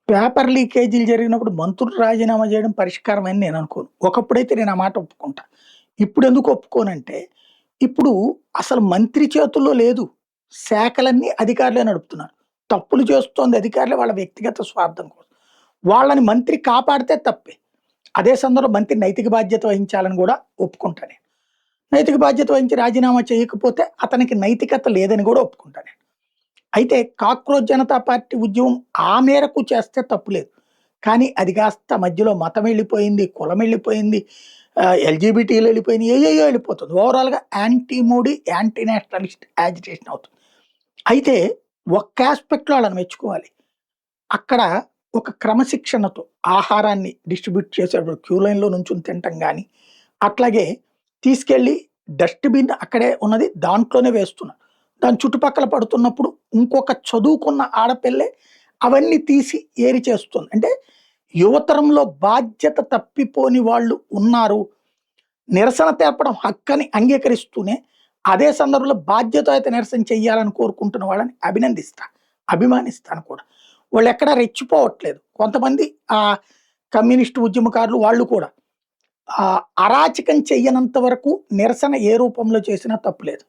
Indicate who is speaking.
Speaker 1: Paper లీకేజీలు జరిగినప్పుడు మంత్రులు రాజీనామా చేయడం పరిష్కారం అని నేను అనుకోను. ఒకప్పుడైతే నేను ఆ మాట ఒప్పుకుంటా. ఇప్పుడెందుకు ఒప్పుకోనంటే, ఇప్పుడు అసలు మంత్రి చేతుల్లో లేదు. శాఖలన్నీ అధికారులే నడుపుతున్నారు. తప్పులు చేస్తోంది అధికారులే వాళ్ళ వ్యక్తిగత స్వార్థం కోసం. వాళ్ళని మంత్రి కాపాడితే తప్పే. అదే సందర్భంలో మంత్రి నైతిక బాధ్యత వహించాలని గూడా ఒప్పుకుంటా నేను. నైతిక బాధ్యత వహించి రాజీనామా చేయకపోతే అతనికి నైతికత లేదని గూడా ఒప్పుకుంటా నేను. అయితే కాక్రోచ్ జనతా పార్టీ ఉద్యమం ఆ మేరకు చేస్తే తప్పులేదు. కానీ అది కాస్త మధ్యలో మతం వెళ్ళిపోయింది, కులం వెళ్ళిపోయింది, ఎల్‌జీబీటీలు వెళ్ళిపోయినాయి, ఏయేయో వెళ్ళిపోతుంది. ఓవరాల్‌గా anti Modi, anti Nationalist agitation అవుతుంది. అయితే ఒక్క యాస్పెక్ట్‌లో వాళ్ళని మెచ్చుకోవాలి. అక్కడ ఒక క్రమశిక్షణతో ఆహారాన్ని డిస్ట్రిబ్యూట్ చేసేటప్పుడు క్యూ లైన్‌లో నుంచొని తినటం గాని, అట్లాగే తీసుకెళ్ళి డస్ట్‌బిన్ అక్కడే ఉన్నది దాంట్లోనే వేస్తున్నారు. దాని చుట్టుపక్కల పడుతున్నప్పుడు ఇంకొక చదువుకున్న ఆడపిల్లే అవన్నీ తీసి ఏరి చేస్తుంది. అంటే యువతరంలో బాధ్యత తప్పిపోని వాళ్ళు ఉన్నారు. నిరసన తెలపడం హక్కని అంగీకరిస్తూనే, అదే సందర్భంలో బాధ్యతాయుత నిరసన చెయ్యాలని కోరుకుంటున్న వాళ్ళని అభినందిస్తా. అభిమానిస్తాను కూడా. వాళ్ళెక్కడా రెచ్చిపోవట్లేదు. కొంతమంది కమ్యూనిస్టు ఉద్యమకారులు వాళ్ళు కూడా అరాచకం చెయ్యనంత వరకు నిరసన ఏ రూపంలో చేసినా తప్పులేదు.